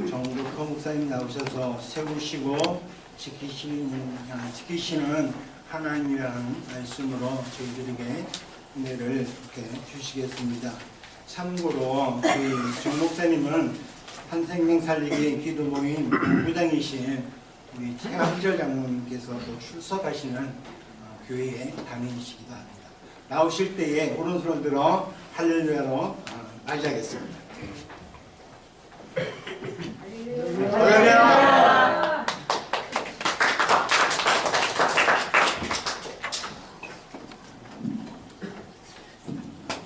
정국호 목사님 나오셔서 세우시고 지키시는 하나님이라는 말씀으로 저희들에게 은혜를 이렇게 주시겠습니다. 참고로 저희 정 목사님은 한생명 살리기 기도 모임 부장이신 우리 최한절 장로님께서도 출석하시는 교회의 당인이시기도 합니다. 나오실 때에 오른손을 들어 할렐루야로 맞이하겠습니다. 할렐루야!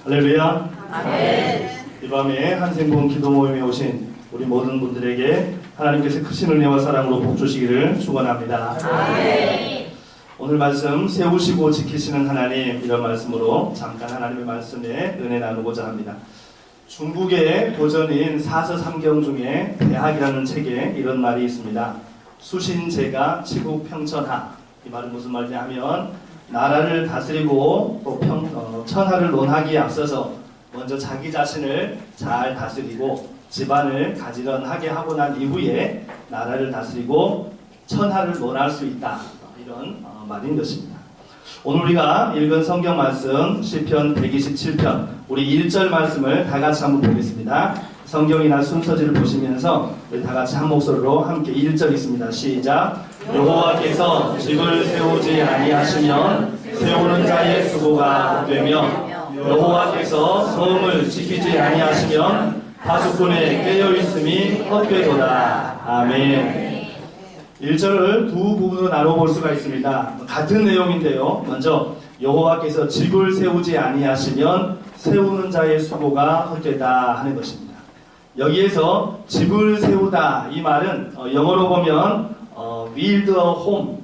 할렐루야! 아멘. 이 밤에 한생봉 기도 모임에 오신 우리 모든 분들에게 하나님께서 크신 은혜와 사랑으로 복 주시기를 축원합니다. 아멘. 오늘 말씀 세우시고 지키시는 하나님, 이런 말씀으로 잠깐 하나님의 말씀에 은혜 나누고자 합니다. 중국의 고전인 사서삼경 중에 대학이라는 책에 이런 말이 있습니다. 수신제가 치국평천하. 이 말은 무슨 말이냐 하면 나라를 다스리고 또 천하를 논하기에 앞서서 먼저 자기 자신을 잘 다스리고 집안을 가지런하게 하고 난 이후에 나라를 다스리고 천하를 논할 수 있다. 이런 말인 것입니다. 오늘 우리가 읽은 성경 말씀 시편 127편 우리 1절 말씀을 다 같이 한번 보겠습니다. 성경이나 순서지를 보시면서 우리 다 같이 한 목소리로 함께 1절 있습니다. 시작. 여호와께서 집을 세우지 아니하시면 세우는 자의 수고가 헛되며 여호와께서 성을 지키지 아니하시면 파수꾼의 깨어있음이 헛되도다. 아멘. 1절을 두 부분으로 나눠볼 수가 있습니다. 같은 내용인데요. 먼저 여호와께서 집을 세우지 아니하시면 세우는 자의 수고가 헛되다 하는 것입니다. 여기에서 집을 세우다 이 말은 영어로 보면 build a home,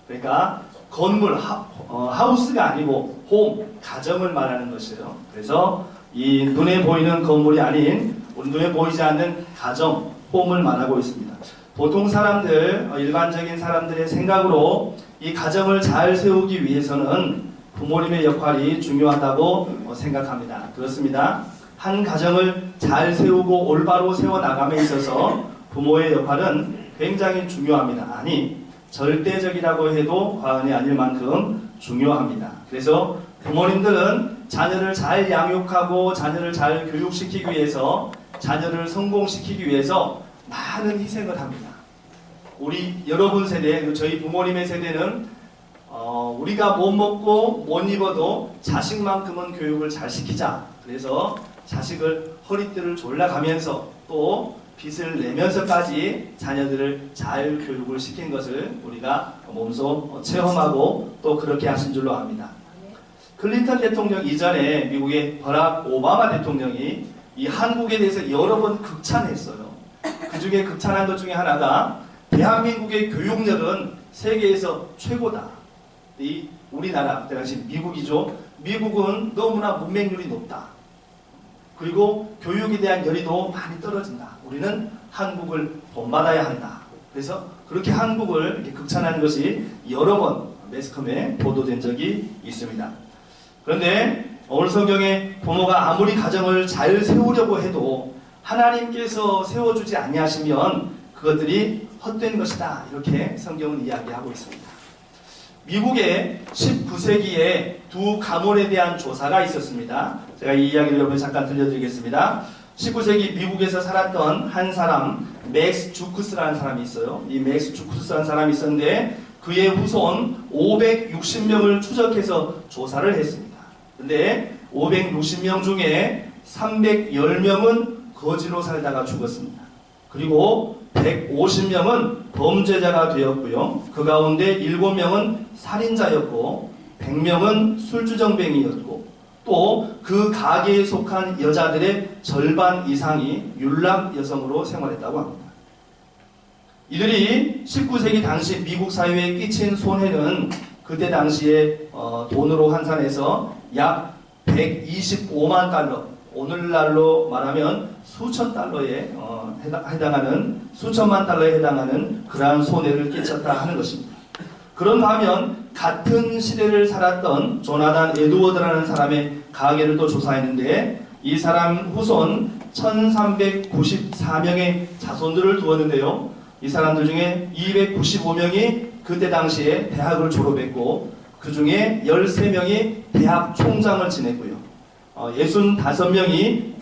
그러니까 건물, 하우스가 아니고 홈, 가정을 말하는 것이에요. 그래서 이 눈에 보이는 건물이 아닌 우리 눈에 보이지 않는 가정, 홈을 말하고 있습니다. 보통 사람들, 일반적인 사람들의 생각으로 이 가정을 잘 세우기 위해서는 부모님의 역할이 중요하다고 생각합니다. 그렇습니다. 한 가정을 잘 세우고 올바로 세워나감에 있어서 부모의 역할은 굉장히 중요합니다. 아니, 절대적이라고 해도 과언이 아닐 만큼 중요합니다. 그래서 부모님들은 자녀를 잘 양육하고 자녀를 잘 교육시키기 위해서, 자녀를 성공시키기 위해서 많은 희생을 합니다. 우리 여러분 세대, 저희 부모님의 세대는 우리가 못 먹고 못 입어도 자식만큼은 교육을 잘 시키자. 그래서 자식을 허리띠를 졸라가면서 또 빚을 내면서까지 자녀들을 잘 교육을 시킨 것을 우리가 몸소 체험하고 또 그렇게 하신 줄로 압니다. 클린턴 대통령 이전에 미국의 버락 오바마 대통령이 이 한국에 대해서 여러 번 극찬했어요. 그 중에 극찬한 것 중에 하나가 대한민국의 교육열은 세계에서 최고다. 이 우리나라, 그 당시 미국이죠. 미국은 너무나 문맹률이 높다. 그리고 교육에 대한 열의도 많이 떨어진다. 우리는 한국을 본받아야 한다. 그래서 그렇게 한국을 이렇게 극찬한 것이 여러 번 매스컴에 보도된 적이 있습니다. 그런데 오늘 성경에 부모가 아무리 가정을 잘 세우려고 해도 하나님께서 세워주지 아니하시면 그것들이 헛된 것이다. 이렇게 성경은 이야기하고 있습니다. 미국의 19세기에 두 가문에 대한 조사가 있었습니다. 제가 이 이야기를 여러분 잠깐 들려드리겠습니다. 19세기 미국에서 살았던 한 사람, 맥스 주크스라는 사람이 있어요. 이 맥스 주크스라는 사람이 있었는데 그의 후손 560명을 추적해서 조사를 했습니다. 근데 560명 중에 310명은 거지로 살다가 죽었습니다. 그리고 150명은 범죄자가 되었고요. 그 가운데 7명은 살인자였고 100명은 술주정뱅이였고 또 그 가게에 속한 여자들의 절반 이상이 율락 여성으로 생활했다고 합니다. 이들이 19세기 당시 미국 사회에 끼친 손해는 그때 당시에 돈으로 환산해서 약 125만 달러, 오늘날로 말하면 수천 달러에 해당하는, 수천만 달러에 해당하는 그러한 손해를 끼쳤다 하는 것입니다. 그런가 하면 같은 시대를 살았던 조나단 에드워드라는 사람의 가계를 또 조사했는데 이 사람 후손 1394명의 자손들을 두었는데요. 이 사람들 중에 295명이 그때 당시에 대학을 졸업했고 그 중에 13명이 대학 총장을 지냈고요. 65명이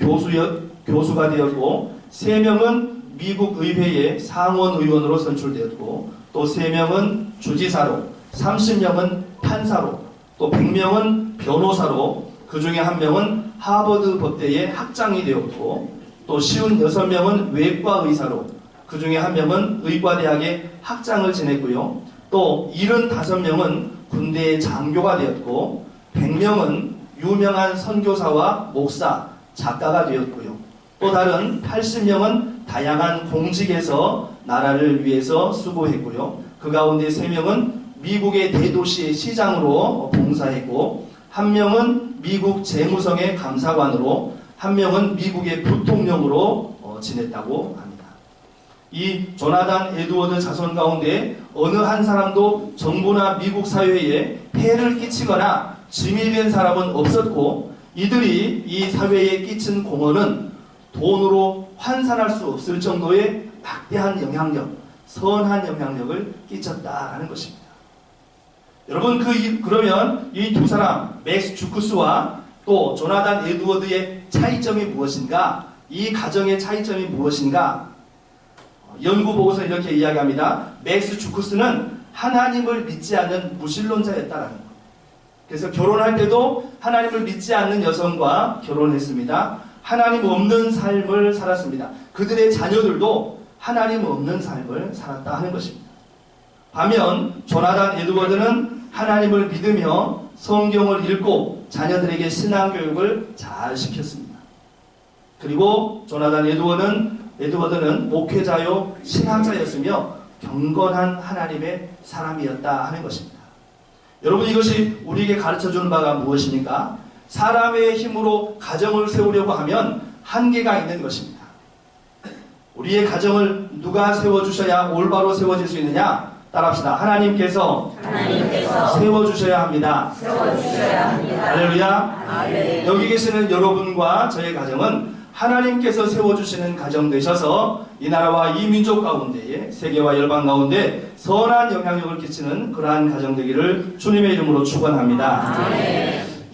교수가 되었고 3명은 미국 의회의 상원 의원으로 선출되었고 또 3명은 주지사로 30명은 판사로 또 100명은 변호사로 그 중에 1명은 하버드 법대의 학장이 되었고 또 56명은 외과 의사로 그 중에 1명은 의과대학의 학장을 지냈고요. 또 75명은 군대의 장교가 되었고 100명은 유명한 선교사와 목사, 작가가 되었고요. 또 다른 80명은 다양한 공직에서 나라를 위해서 수고했고요. 그 가운데 3명은 미국의 대도시의 시장으로 봉사했고 1명은 미국 재무성의 감사관으로 1명은 미국의 부통령으로 지냈다고 합니다. 이 조나단 에드워드 자손 가운데 어느 한 사람도 정부나 미국 사회에 해를 끼치거나 짐이 된 사람은 없었고 이들이 이 사회에 끼친 공헌은 돈으로 환산할 수 없을 정도의 막대한 영향력, 선한 영향력을 끼쳤다라는 것입니다. 여러분 그러면 이 두 사람 맥스 주쿠스와 또 조나단 에드워드의 차이점이 무엇인가? 이 가정의 차이점이 무엇인가? 연구 보고서 이렇게 이야기합니다. 맥스 주쿠스는 하나님을 믿지 않는 무신론자였다라는 것. 그래서 결혼할 때도 하나님을 믿지 않는 여성과 결혼했습니다. 하나님 없는 삶을 살았습니다. 그들의 자녀들도 하나님 없는 삶을 살았다 하는 것입니다. 반면 조나단 에드워드는 하나님을 믿으며 성경을 읽고 자녀들에게 신앙교육을 잘 시켰습니다. 그리고 조나단 에드워드는 목회자요 신학자였으며 경건한 하나님의 사람이었다 하는 것입니다. 여러분 이것이 우리에게 가르쳐주는 바가 무엇입니까? 사람의 힘으로 가정을 세우려고 하면 한계가 있는 것입니다. 우리의 가정을 누가 세워주셔야 올바로 세워질 수 있느냐? 따라합시다. 하나님께서 세워주셔야 합니다. 할렐루야. 여기 계시는 여러분과 저의 가정은 하나님께서 세워주시는 가정 되셔서 이 나라와 이 민족 가운데에 세계와 열방 가운데 선한 영향력을 끼치는 그러한 가정 되기를 주님의 이름으로 축원합니다.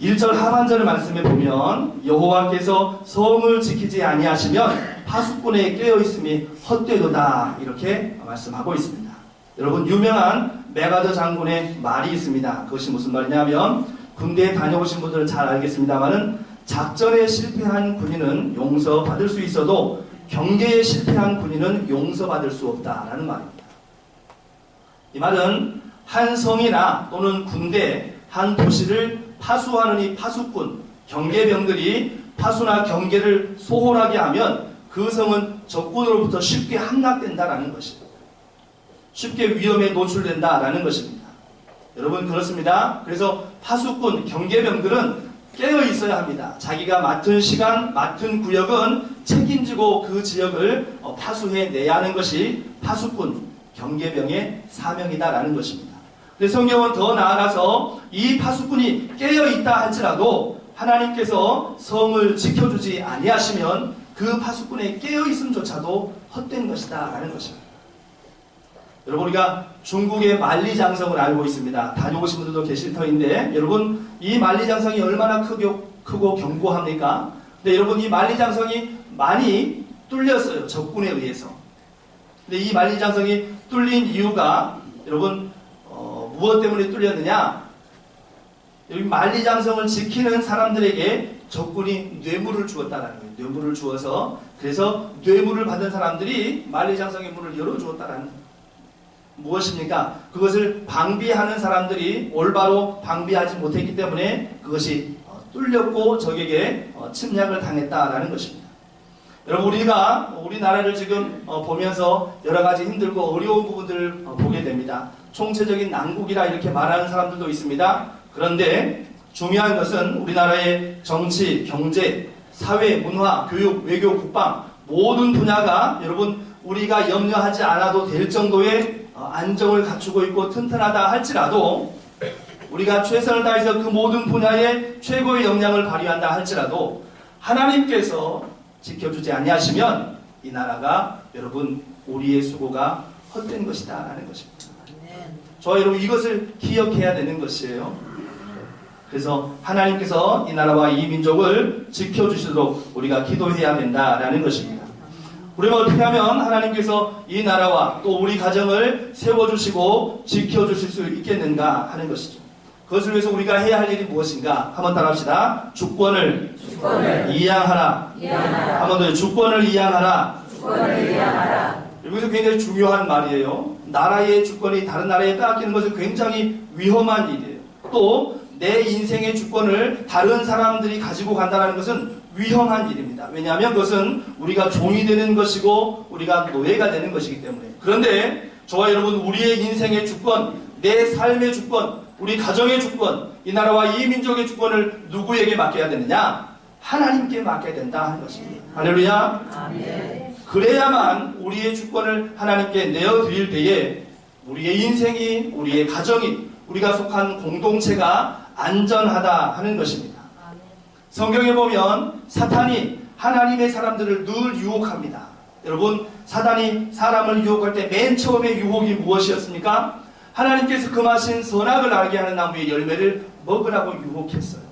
1절 하반절의 말씀에 보면 여호와께서 성을 지키지 아니하시면 파수꾼에 깨어있음이 헛되도다 이렇게 말씀하고 있습니다. 여러분 유명한 메가더 장군의 말이 있습니다. 그것이 무슨 말이냐면 군대에 다녀오신 분들은 잘 알겠습니다만은 작전에 실패한 군인은 용서받을 수 있어도 경계에 실패한 군인은 용서받을 수 없다라는 말입니다. 이 말은 한 성이나 또는 군대, 한 도시를 파수하는 이 파수꾼, 경계병들이 파수나 경계를 소홀하게 하면 그 성은 적군으로부터 쉽게 함락된다라는 것입니다. 쉽게 위험에 노출된다라는 것입니다. 여러분 그렇습니다. 그래서 파수꾼, 경계병들은 깨어 있어야 합니다. 자기가 맡은 시간, 맡은 구역은 책임지고 그 지역을 파수해내야 하는 것이 파수꾼, 경계병의 사명이다라는 것입니다. 근데 성경은 더 나아가서 이 파수꾼이 깨어 있다 할지라도 하나님께서 성을 지켜주지 아니하시면 그 파수꾼의 깨어 있음조차도 헛된 것이다 라는 것입니다. 여러분 우리가 중국의 만리장성을 알고 있습니다. 다녀오신 분들도 계실 터인데 여러분 이 만리장성이 얼마나 크고 견고합니까? 근데 여러분 이 만리장성이 많이 뚫렸어요. 적군에 의해서. 근데 이 만리장성이 뚫린 이유가 여러분 무엇 때문에 뚫렸느냐? 여기 만리장성을 지키는 사람들에게 적군이 뇌물을 주었다라는 거예요. 뇌물을 주어서 그래서 뇌물을 받은 사람들이 만리장성의 문을 열어주었다라는 거예요. 무엇입니까? 그것을 방비하는 사람들이 올바로 방비하지 못했기 때문에 그것이 뚫렸고 적에게 침략을 당했다라는 것입니다. 여러분 우리가 우리나라를 지금 보면서 여러 가지 힘들고 어려운 부분들을 보게 됩니다. 총체적인 난국이라 이렇게 말하는 사람들도 있습니다. 그런데 중요한 것은 우리나라의 정치, 경제, 사회, 문화, 교육, 외교, 국방 모든 분야가 여러분 우리가 염려하지 않아도 될 정도의 안정을 갖추고 있고 튼튼하다 할지라도 우리가 최선을 다해서 그 모든 분야에 최고의 역량을 발휘한다 할지라도 하나님께서 지켜주지 아니하시면 이 나라가 여러분 우리의 수고가 헛된 것이다 라는 것입니다. 저와 여러분 이것을 기억해야 되는 것이에요. 그래서 하나님께서 이 나라와 이 민족을 지켜주시도록 우리가 기도해야 된다라는 것입니다. 우리가 어떻게 하면 하나님께서 이 나라와 또 우리 가정을 세워주시고 지켜주실 수 있겠는가 하는 것이죠. 그것을 위해서 우리가 해야 할 일이 무엇인가? 한번 따라합시다. 주권을 이양하라. 한 번 더 주권을 이양하라. 여기서 굉장히 중요한 말이에요. 나라의 주권이 다른 나라에 빼앗기는 것은 굉장히 위험한 일이에요. 또 내 인생의 주권을 다른 사람들이 가지고 간다는 것은 위험한 일입니다. 왜냐하면 그것은 우리가 종이 되는 것이고 우리가 노예가 되는 것이기 때문에. 그런데 저와 여러분 우리의 인생의 주권, 내 삶의 주권, 우리 가정의 주권, 이 나라와 이 민족의 주권을 누구에게 맡겨야 되느냐? 하나님께 맡겨야 된다 하는 것입니다. 할렐루야. 아멘. 그래야만 우리의 주권을 하나님께 내어드릴 때에 우리의 인생이, 우리의 가정이, 우리가 속한 공동체가 안전하다 하는 것입니다. 성경에 보면 사탄이 하나님의 사람들을 늘 유혹합니다. 여러분, 사탄이 사람을 유혹할 때 맨 처음에 유혹이 무엇이었습니까? 하나님께서 금하신 선악을 알게 하는 나무의 열매를 먹으라고 유혹했어요.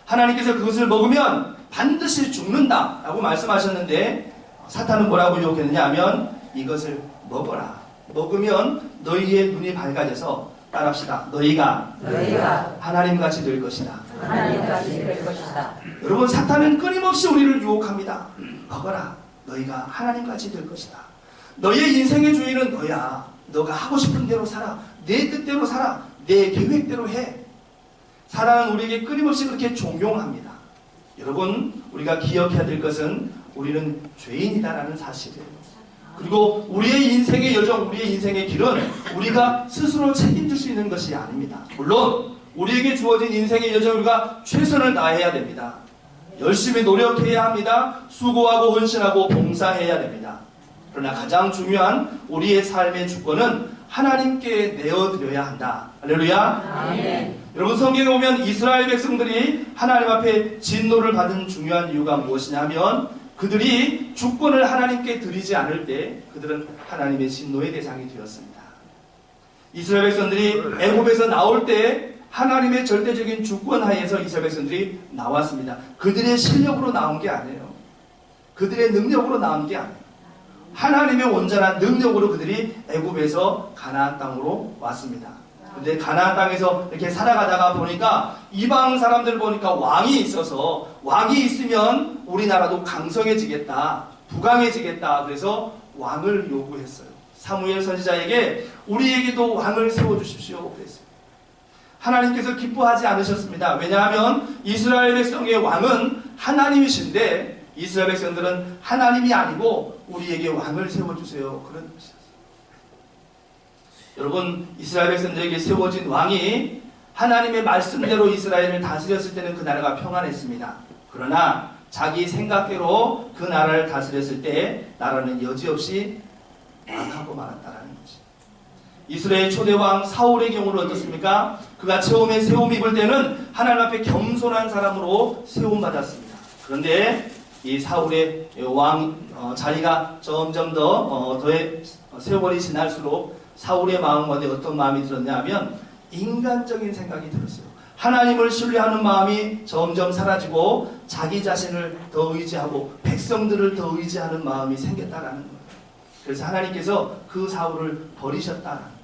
하나님께서 그것을 먹으면 반드시 죽는다 라고 말씀하셨는데 사탄은 뭐라고 유혹했느냐 하면 이것을 먹어라. 먹으면 너희의 눈이 밝아져서 따라합시다. 너희가 하나님같이 될 것이다. 여러분 사탄은 끊임없이 우리를 유혹합니다. 먹어라. 너희가 하나님같이 될 것이다. 너희의 인생의 주인은 너야. 너가 하고 싶은 대로 살아. 내 뜻대로 살아. 내 계획대로 해. 사랑은 우리에게 끊임없이 그렇게 종용합니다. 여러분 우리가 기억해야 될 것은 우리는 죄인이다라는 사실이에요. 그리고 우리의 인생의 여정, 우리의 인생의 길은 우리가 스스로 책임질 수 있는 것이 아닙니다. 물론 우리에게 주어진 인생의 여정을 우리가 최선을 다해야 됩니다. 열심히 노력해야 합니다. 수고하고 헌신하고 봉사해야 됩니다. 그러나 가장 중요한 우리의 삶의 주권은 하나님께 내어드려야 한다. 할렐루야. 아멘. 여러분 성경에 보면 이스라엘 백성들이 하나님 앞에 진노를 받은 중요한 이유가 무엇이냐면 그들이 주권을 하나님께 드리지 않을 때 그들은 하나님의 진노의 대상이 되었습니다. 이스라엘 백성들이 애굽에서 나올 때 하나님의 절대적인 주권 하에서 이스라엘 백성들이 나왔습니다. 그들의 실력으로 나온 게 아니에요. 그들의 능력으로 나온 게 아니에요. 하나님의 온전한 능력으로 그들이 애굽에서 가나안 땅으로 왔습니다. 근데 가나안 땅에서 이렇게 살아가다가 보니까 이방 사람들 보니까 왕이 있어서 왕이 있으면 우리나라도 강성해지겠다, 부강해지겠다. 그래서 왕을 요구했어요. 사무엘 선지자에게 우리에게도 왕을 세워주십시오 그랬어요. 하나님께서 기뻐하지 않으셨습니다. 왜냐하면 이스라엘 백성의 왕은 하나님이신데 이스라엘 백성들은 하나님이 아니고 우리에게 왕을 세워주세요 그런 것이었어요. 여러분 이스라엘 백성들에게 세워진 왕이 하나님의 말씀대로 이스라엘을 다스렸을 때는 그 나라가 평안했습니다. 그러나 자기 생각대로 그 나라를 다스렸을 때 나라는 여지없이 망하고 말았다라는 것이. 이스라엘 초대왕 사울의 경우는 어떻습니까? 그가 처음에 세움 입을 때는 하나님 앞에 겸손한 사람으로 세움받았습니다. 그런데 이 사울의 왕 자리가 점점 더 세월이 지날수록 사울의 마음 가운데 어떤 마음이 들었냐 하면 인간적인 생각이 들었어요. 하나님을 신뢰하는 마음이 점점 사라지고 자기 자신을 더 의지하고 백성들을 더 의지하는 마음이 생겼다라는 거예요. 그래서 하나님께서 그 사울을 버리셨다라는 거예요.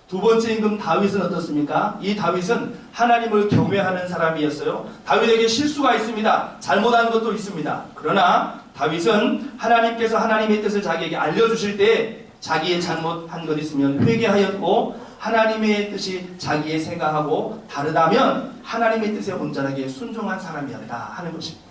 두 번째 임금 다윗은 어떻습니까? 이 다윗은 하나님을 경외하는 사람이었어요. 다윗에게 실수가 있습니다. 잘못한 것도 있습니다. 그러나 다윗은 하나님께서 하나님의 뜻을 자기에게 알려주실 때 자기의 잘못한 것 있으면 회개하였고 하나님의 뜻이 자기의 생각하고 다르다면 하나님의 뜻에 온전하게 순종한 사람이었다 하는 것입니다.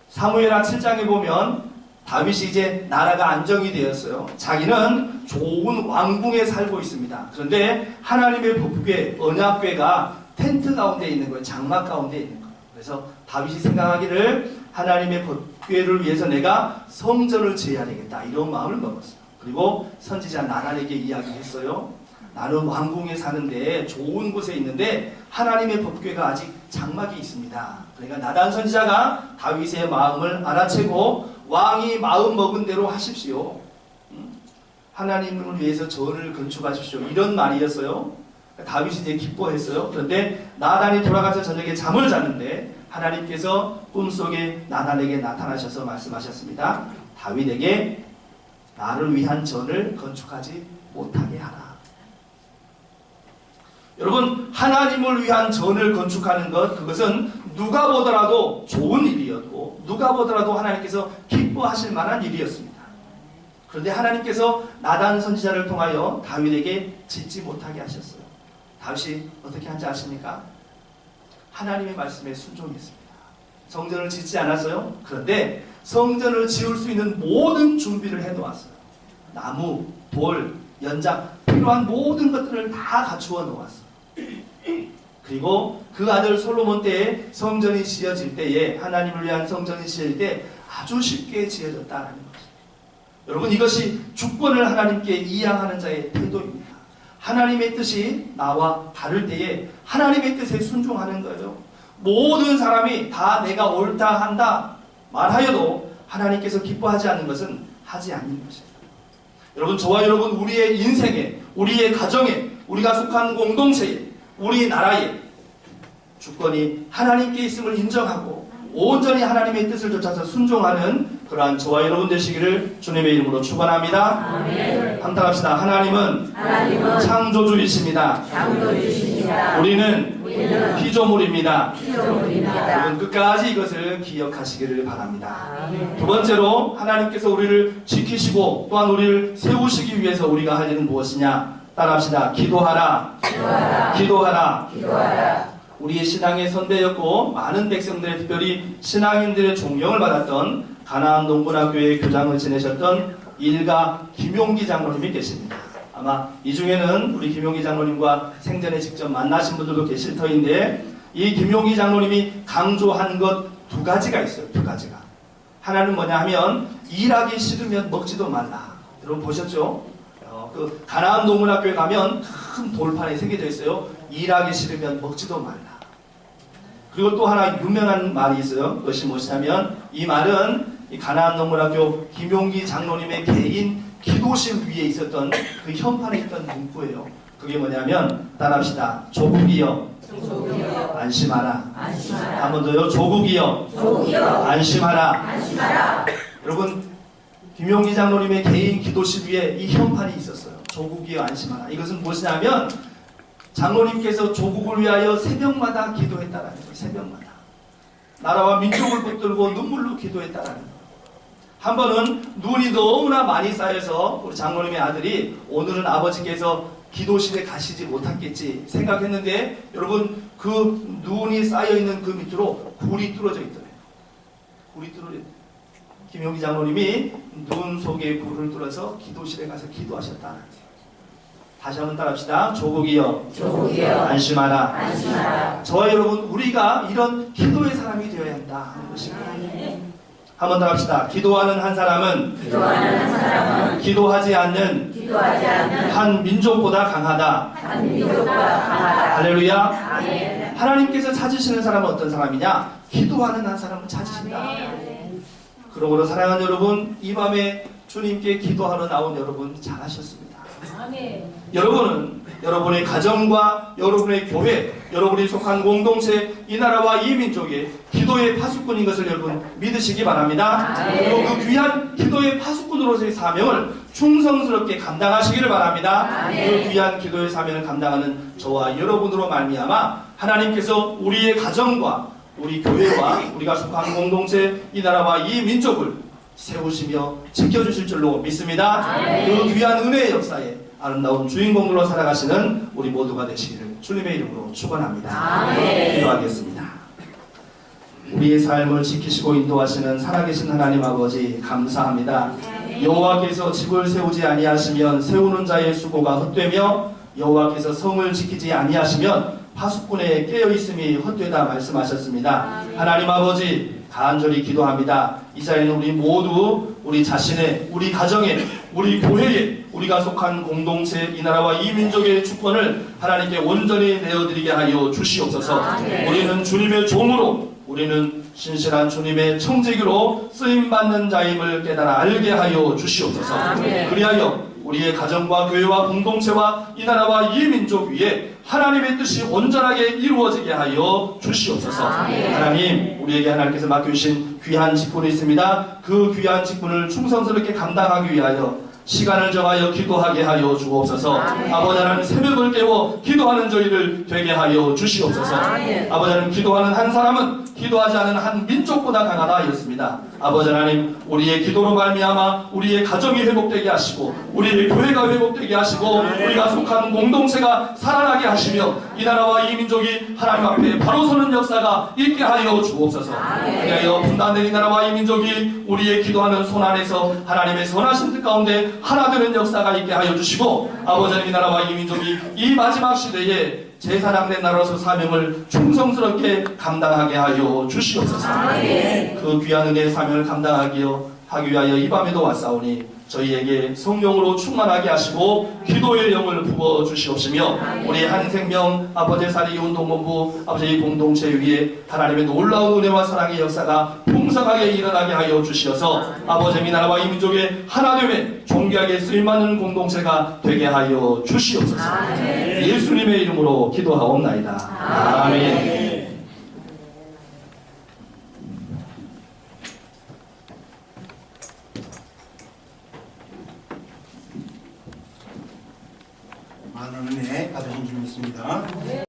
사무엘하 7장에 보면 다윗이 이제 나라가 안정이 되었어요. 자기는 좋은 왕궁에 살고 있습니다. 그런데 하나님의 법궤, 언약궤가 텐트 가운데 있는 거예요. 장막 가운데 있는 거예요. 그래서 다윗이 생각하기를 하나님의 법궤를 위해서 내가 성전을 지어야 되겠다 이런 마음을 먹었어요. 그리고 선지자 나단에게 이야기했어요. 나는 왕궁에 사는데 좋은 곳에 있는데 하나님의 법궤가 아직 장막이 있습니다. 그러니까 나단 선지자가 다윗의 마음을 알아채고 왕이 마음 먹은 대로 하십시오. 하나님을 위해서 전을 건축하십시오. 이런 말이었어요. 다윗이 이제 기뻐했어요. 그런데 나단이 돌아가서 저녁에 잠을 자는데 하나님께서 꿈속에 나단에게 나타나셔서 말씀하셨습니다. 다윗에게 나를 위한 전을 건축하지 못하게 하라. 여러분, 하나님을 위한 전을 건축하는 것, 그것은 누가 보더라도 좋은 일이었고 누가 보더라도 하나님께서 기뻐하실 만한 일이었습니다. 그런데 하나님께서 나단 선지자를 통하여 다윗에게 짓지 못하게 하셨어요. 다윗이 어떻게 한지 아십니까? 하나님의 말씀에 순종했습니다. 성전을 짓지 않았어요. 그런데 성전을 지을 수 있는 모든 준비를 해놓았어요. 나무, 돌, 연장, 필요한 모든 것들을 다 갖추어 놓았어요. 그리고 그 아들 솔로몬 때에 성전이 지어질 때에, 하나님을 위한 성전이 지어질 때 아주 쉽게 지어졌다는 것입니다. 여러분, 이것이 주권을 하나님께 이양하는 자의 태도입니다. 하나님의 뜻이 나와 다를 때에 하나님의 뜻에 순종하는 거예요. 모든 사람이 다 내가 옳다 한다 말하여도 하나님께서 기뻐하지 않는 것은 하지 않는 것입니다. 여러분, 저와 여러분, 우리의 인생에, 우리의 가정에, 우리가 속한 공동체에, 우리 나라에 주권이 하나님께 있음을 인정하고 온전히 하나님의 뜻을 쫓아서 순종하는 그러한 저와 여러분 되시기를 주님의 이름으로 축원합니다. 아멘. 함께 하나님은 창조주이십니다. 우리는 피조물입니다. 여러분, 끝까지 이것을 기억하시기를 바랍니다. 아멘. 두 번째로, 하나님께서 우리를 지키시고 또한 우리를 세우시기 위해서 우리가 할 일은 무엇이냐? 따라합시다. 기도하라. 기도하라. 우리의 신앙의 선배였고 많은 백성들의, 특별히 신앙인들의 존경을 받았던 가나안 농군학교의 교장을 지내셨던 일가 김용기 장로님이 계십니다. 아마 이 중에는 우리 김용기 장로님과 생전에 직접 만나신 분들도 계실 터인데, 이 김용기 장로님이 강조한 것 두 가지가 있어요. 두 가지가. 하나는 뭐냐 하면 일하기 싫으면 먹지도 말라. 여러분 보셨죠? 그 가나안 농군학교에 가면 큰 돌판에 새겨져 있어요. 일하기 싫으면 먹지도 말라. 그리고 또 하나 유명한 말이 있어요. 그것이 무엇이냐면, 이 말은 이 가나안 농군학교 김용기 장로님의 개인 기도실 위에 있었던 그 현판에 있던 문구예요. 그게 뭐냐면, 따라합시다. 조국이여 안심하라. 한 번 더요. 조국이여 안심하라. 여러분, 김용기 장로님의 개인 기도실 위에 이 현판이 있었어요. 조국이여 안심하라. 이것은 무엇이냐면, 장로님께서 조국을 위하여 새벽마다 기도했다라는 거예요. 새벽마다. 나라와 민족을 붙들고 눈물로 기도했다라는 거예요. 한 번은 눈이 너무나 많이 쌓여서 우리 장로님의 아들이 오늘은 아버지께서 기도실에 가시지 못했겠지 생각했는데, 여러분, 그 눈이 쌓여있는 그 밑으로 굴이 뚫어져 있더래요. 굴이 뚫어져 있더래요. 김용기 장로님이 눈 속에 굴을 뚫어서 기도실에 가서 기도하셨다는 거예요. 다시 한번 따라합시다. 조국이여 안심하라. 저와 여러분, 우리가 이런 기도의 사람이 되어야 한다 하는 것입니다. 한번 더 합시다. 기도하는 한 사람은 기도하지 않는 한 민족보다 강하다. 할렐루야. 아멘. 하나님께서 찾으시는 사람은 어떤 사람이냐? 기도하는 한 사람을 찾으신다. 그러므로 사랑하는 여러분, 이 밤에 주님께 기도하러 나온 여러분 잘하셨습니다. 여러분은 여러분의 가정과 여러분의 교회, 여러분이 속한 공동체, 이 나라와 이 민족의 기도의 파수꾼인 것을 여러분 믿으시기 바랍니다. 그리고 그 귀한 기도의 파수꾼으로서의 사명을 충성스럽게 감당하시기를 바랍니다. 그 귀한 기도의 사명을 감당하는 저와 여러분으로 말미암아 하나님께서 우리의 가정과 우리 교회와 우리가 속한 공동체, 이 나라와 이 민족을 세우시며 지켜주실 줄로 믿습니다. 그 귀한 은혜의 역사에 아름다운 주인공으로 살아가시는 우리 모두가 되시기를 주님의 이름으로 축원합니다. 기도하겠습니다. 우리의 삶을 지키시고 인도하시는 살아계신 하나님 아버지, 감사합니다. 여호와께서 집을 세우지 아니하시면 세우는 자의 수고가 헛되며, 여호와께서 성을 지키지 아니하시면 파수꾼의 깨어있음이 헛되다 말씀하셨습니다. 하나님 아버지 간절히 기도합니다. 이 자리는 우리 모두 우리 자신의, 우리 가정의, 우리 교회에, 우리가 속한 공동체, 이 나라와 이 민족의 주권을 하나님께 온전히 내어드리게 하여 주시옵소서. 우리는 주님의 종으로, 우리는 신실한 주님의 청지기로 쓰임받는 자임을 깨달아 알게 하여 주시옵소서. 그리하여 우리의 가정과 교회와 공동체와 이 나라와 이 민족 위에 하나님의 뜻이 온전하게 이루어지게 하여 주시옵소서. 하나님, 우리에게 하나님께서 맡겨주신 귀한 직분이 있습니다. 그 귀한 직분을 충성스럽게 감당하기 위하여 시간을 정하여 기도하게 하여 주옵소서. 아버지 하나님, 새벽을 깨워 기도하는 저희를 되게 하여 주시옵소서. 아버지 하나님, 기도하는 한 사람은 기도하지 않은 한 민족보다 강하다 하였습니다. 아버지 하나님, 우리의 기도로 말미암아 우리의 가정이 회복되게 하시고 우리의 교회가 회복되게 하시고 우리가 속한 공동체가 살아나게 하시며 이 나라와 이 민족이 하나님 앞에 바로 서는 역사가 있게 하여 주옵소서. 그리하여 분단된 이 나라와 이 민족이 우리의 기도하는 손 안에서 하나님의 선하신 뜻 가운데 하나 되는 역사가 있게 하여 주시고 아버지 하나님, 이 나라와 이 민족이 이 마지막 시대에 제사장된 나라로서 사명을 충성스럽게 감당하게 하여 주시옵소서. 그 귀한 은혜의 사명을 감당하기 위하여 이 밤에도 왔사오니 저희에게 성령으로 충만하게 하시고 기도의 영을 부어 주시옵시며 우리 한생명 아버지 사리 운동본부 아버지 공동체 위에 하나님의 놀라운 은혜와 사랑의 역사가 풍성하게 일어나게 하여 주시어서 아버지 이 나라와 이 민족의 하나됨에 존귀하게 쓰임받는 공동체가 되게 하여 주시옵소서. 예수님의 이름으로 기도하옵나이다. 아멘. 많은 은혜 받으신 줄 믿습니다.